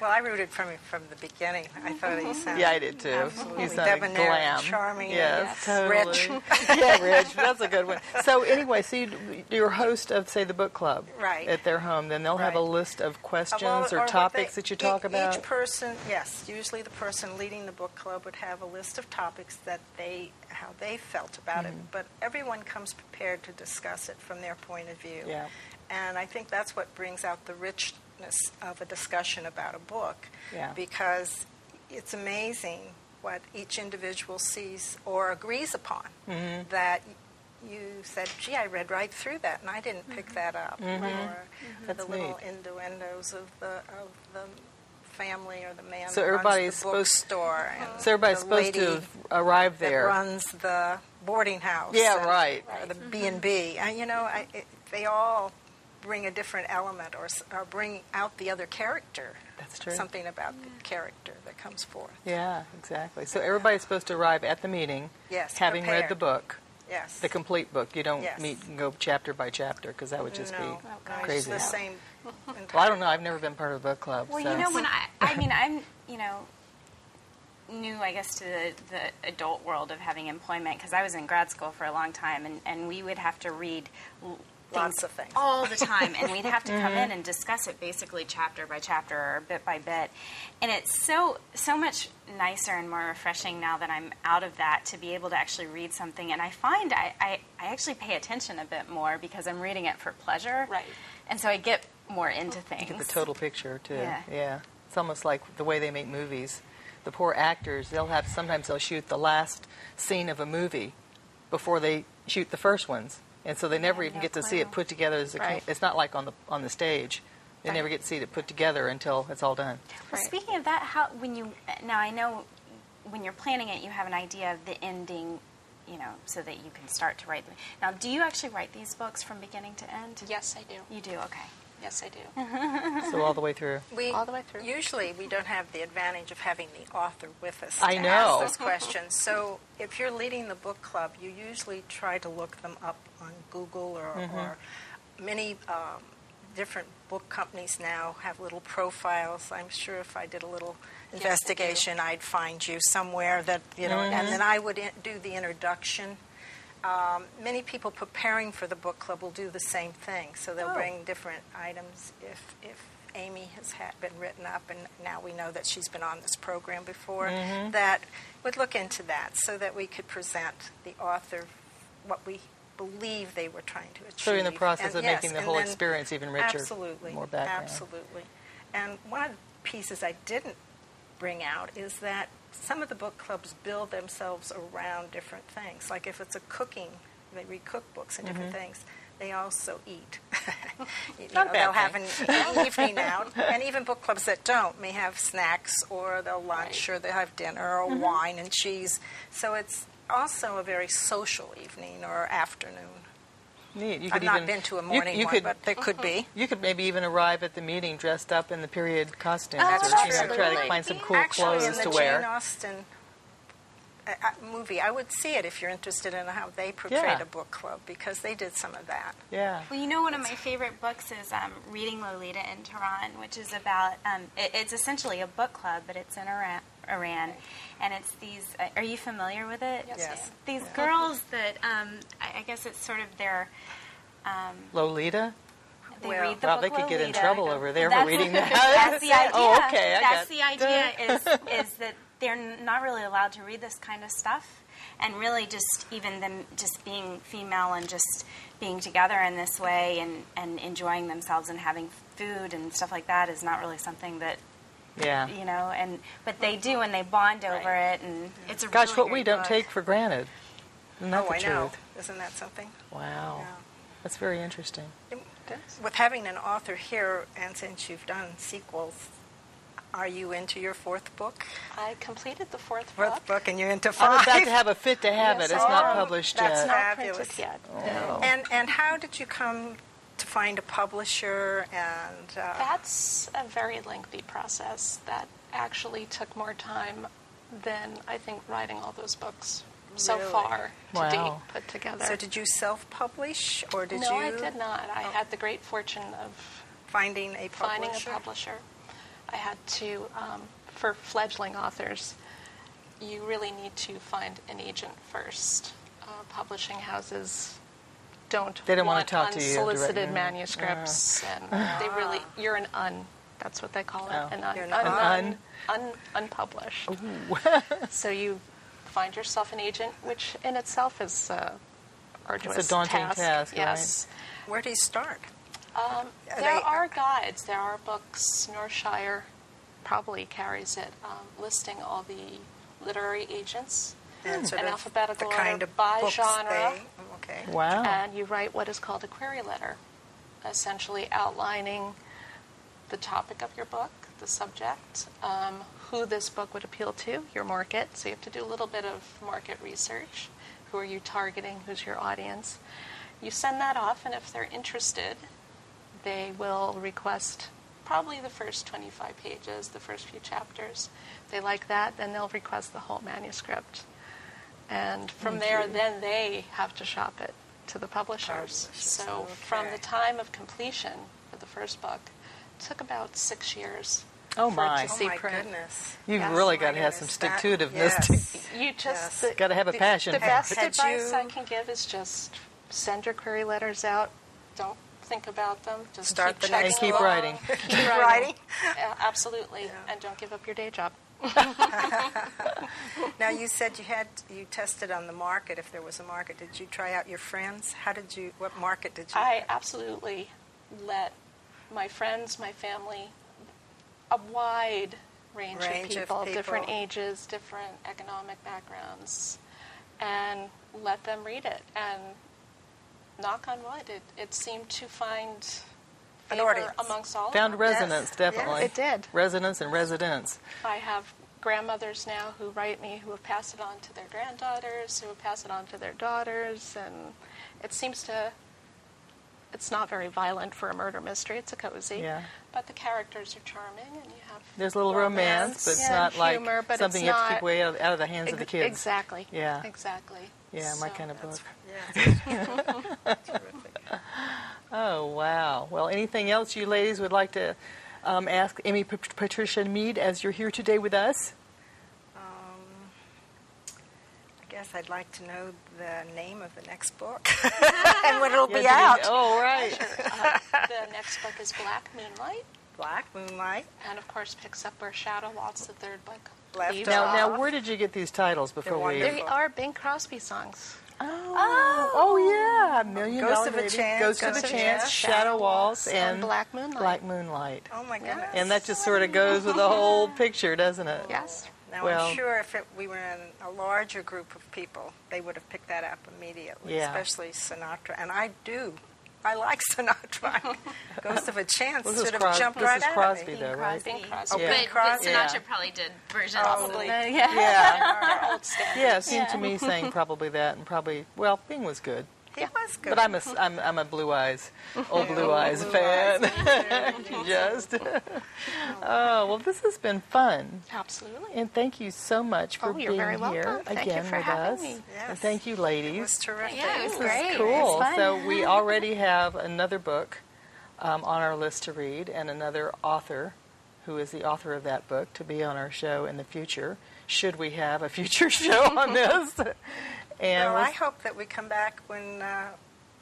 Well, I rooted from the beginning. I thought he sounded... Yeah, I did too. Absolutely. He sounded debonair, glam. charming, Yes, totally. rich. Yeah, rich. That's a good one. So anyway, so you're host of, say, the book club Right. at their home. Then they'll have a list of questions or what topics that you talk about? Each person, yes, usually the person leading the book club would have a list of topics that how they felt about it. But everyone comes prepared to discuss it from their point of view. Yeah. And I think that's what brings out the richness of a discussion about a book. Yeah. Because it's amazing what each individual sees or agrees upon. That you said, gee, I read right through that, and I didn't pick that up. Or That's the little neat. innuendos of the family or the man So that everybody's runs the bookstore. And So everybody's the supposed to lady arrive that there. runs the boarding house. Yeah, and- right. Or the B&B. And, they all bring a different element or bring out the other character. That's true. Something about the character that comes forth. Yeah, exactly. So everybody's supposed to arrive at the meeting Yes, having read prepared. the book, Yes. the complete book. You don't Yes. meet and go chapter by chapter because that would just no, be no, it's crazy. the same. Well, I don't know. I've never been part of a book club. Well, so. when I'm, new, I guess, to the adult world of having employment, because I was in grad school for a long time, and we would have to read Lots of things. all the time, and we'd have to come in and discuss it basically chapter by chapter or bit by bit. And it's so much nicer and more refreshing now that I'm out of that to be able to actually read something. And I find I actually pay attention a bit more because I'm reading it for pleasure. Right. And so I get more into You things. get the total picture, too. Yeah. It's almost like the way they make movies. The poor actors, sometimes they'll shoot the last scene of a movie before they shoot the first ones. And so they never even get to see it put together as a Right. it's not like on the stage. They never get to see it put together until it's all done. Well, speaking of that, now I know when you're planning it, you have an idea of the ending, so that you can start to write them. Now, do you actually write these books from beginning to end? Yes, I do. You do, okay. Yes, I do. So all the way through. All the way through. Usually we don't have the advantage of having the author with us I to know. ask those questions. So if you're leading the book club, you usually try to look them up on Google or many different book companies now have little profiles. I'm sure if I did a little investigation, I'd find you somewhere that, and then I would do the introduction. Many people preparing for the book club will do the same thing. So they'll bring different items. If Amy has been written up, and now we know that she's been on this program before, that would look into that so that we could present the author what we believe they were trying to achieve. So you're in the process And of making the and whole then- experience even richer. Absolutely. More background. Absolutely. And one of the pieces I didn't bring out is that some of the book clubs build themselves around different things. Like if it's a cooking, they read cookbooks and different things. They also eat. Not a bad They'll thing. have an evening out. And even book clubs that don't may have snacks or they'll lunch or they'll have dinner or wine and cheese. So it's also a very social evening or afternoon. Neat. You I've could not even, been to a morning one, could, but there could be. You could maybe even arrive at the meeting dressed up in the period costumes, Oh, or try to absolutely. find some cool Actually, clothes in to the wear. Jane Austen movie, I would see it if you're interested in how they portrayed Yeah. a book club, because they did some of that. Yeah. Well, one of my favorite books is Reading Lolita in Tehran, which is about, it's essentially a book club, but it's in Iran. And it's these, are you familiar with it? Yes. These girls that, I guess it's sort of their, Lolita? they Well, read the Wow, book they could get in Lolita. trouble over there for That's- reading that. That's the idea. Oh, okay. I That's got the idea is that they're not really allowed to read this kind of stuff. And really just even them just being female and just being together in this way and enjoying themselves and having food and stuff like that is not really something that, Yeah. but they do and they bond over it. And it's a Gosh, really what we great don't book. take for granted. Isn't that Oh, the I truth? know. Isn't that something? Wow. Yeah. That's very interesting. With having an author here, and since you've done sequels, are you into your fourth book? I completed the fourth book. Fourth book, and you're into I'm five. about to have a fit to have Yes, it. It's I not am. published That's yet. not- Not Fabulous. printed yet. Oh. And how did you come to find a publisher? And That's a very lengthy process that actually took more time than I think writing all those books so Really? far to Wow. date put together. so did you self-publish, or did no, you I did not. I had the great fortune of finding a finding a publisher? publisher. I had to, for fledgling authors, you really need to find an agent first. Publishing houses They don't want want to talk to you unsolicited directly. manuscripts, and they really, you're an that's what they call it, Oh. an You're unpublished. So you find yourself an agent, which in itself is arduous. It's a daunting task, yes. Where do you start? There are guides. There are books. Northshire probably carries it, listing all the literary agents And sort in of alphabetical the kind order of by books genre. Okay. Wow. And you write what is called a query letter, essentially outlining the topic of your book, the subject, who this book would appeal to, your market. So you have to do a little bit of market research. Who are you targeting? Who's your audience? You send that off, and if they're interested, they will request probably the first 25 pages, the first few chapters. If they like that, then they'll request the whole manuscript. And from there, then they have to shop it to the publishers. So from the time of completion for the first book, it took about 6 years. Oh, for it my. to Oh see my print. goodness. You've Yes. really Oh got my to have some goodness. stick-to-itiveness. Yes. You just Yes. Got to have a passion. The best Had advice you- I can give is just send your query letters out. Don't think about them. Just Start keep the chugging next keep book. along. writing. Keep Writing? Absolutely. Yeah. And don't give up your day job. Now, you said you tested on the market, if there was a market. Did you try out your friends? What market did you? I absolutely let my friends, my family, a wide range of people, different ages, different economic backgrounds, and let them read it. And knock on wood, it seemed to find An favor audience. amongst all Found of them. resonance, definitely. It did. Resonance and residents. I have grandmothers now who write me who have passed it on to their granddaughters, who have passed it on to their daughters, and it seems to. It's not very violent for a murder mystery. It's a cozy, Yeah. but the characters are charming, and you have There's a little romance, but it's and not like humor, but something it's you have to not- keep way out of the hands of the kids. Exactly. Yeah. Exactly. Yeah, my So kind of book. Yes. Terrific. Oh, wow. Well, anything else you ladies would like to ask Amy Patricia Mead as you're here today with us? I guess I'd like to know the name of the next book and when it'll be Yeah, out. Oh, right. The next book is Black Moonlight, Black Moonlight. and of course picks up where Shadow Waltz, the third book, Left leaves off. off. Now, where did you get these titles before we... wonderful. They are Bing Crosby songs. Oh, yeah. $1 Million Ghost of a Baby, Chance, Ghost of a Chance, Shadow Waltz, and Black Moonlight. Black Moonlight. Oh my goodness. And that just sort of goes with the whole picture, doesn't it? Yes. Now, Well- I'm sure if we were in a larger group of people, they would have picked that up immediately, Yeah. especially Sinatra. And I do. I like Sinatra. Ghost of a Chance This is should have Cros- jumped this right is out Crosby, of me. though, right? Bing Crosby. Crosby. Yeah. But Crosby. Sinatra Yeah. probably did versions. Probably. Yeah. Yeah. They're old standards. Yeah, it seemed to me saying probably that, and probably, well, Bing was good. He was good. But I'm a Blue Eyes, old Blue Eyes Blue fan. Eyes. Just. Oh, well, this has been fun. Absolutely. And thank you so much for Oh, you're being very here welcome. Thank you again for with having us. me. Yes. And thank you, It ladies. was terrific. Yeah, it was This great. is It was cool. fun. So we already have another book on our list to read, and another author who is the author of that book to be on our show in the future, should we have a future show on this. And Well, I we're- hope that we come back when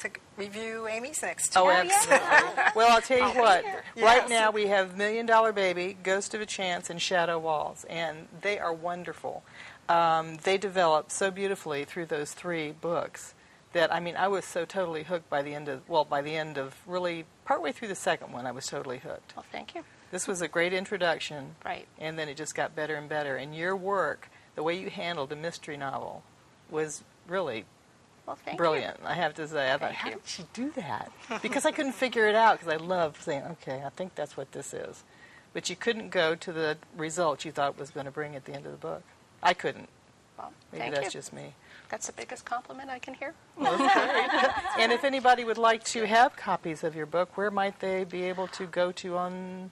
to review Amy's next Oh, year. absolutely. Well, I'll tell you what. Yes. Right now we have $1 Million Baby, Ghost of a Chance, and Shadow Waltz, and they are wonderful. They developed so beautifully through those 3 books that, I mean, I was so totally hooked by the end of really partway through the second one, I was totally hooked. Well, thank you. This was a great introduction. Right. And then it just got better and better. And your work, the way you handled a mystery novel, was really Well, thank brilliant, I have to say. I thought, Thank how you. did she do that? Because I couldn't figure it out, because I love saying, okay, I think that's what this is. But you couldn't go to the result you thought was going to bring at the end of the book. I couldn't. Well, Maybe thank that's you. just me. That's the biggest compliment I can hear. And if anybody would like to have copies of your book, where might they be able to go to on...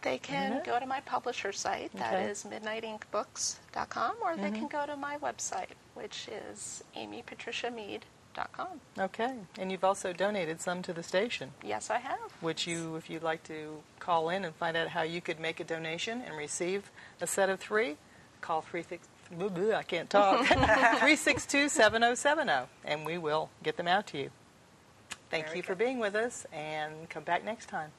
They can go to my publisher site, that Okay. is midnightinkbooks.com, or they can go to my website, which is amypatriciamead.com. bookclub.com. Okay. And you've also donated some to the station, Yes, I have. which you, if you'd like to call in and find out how you could make a donation and receive a set of 3, call 362-7070, and we will get them out to you. Thank Very you for good. being with us, and come back next time.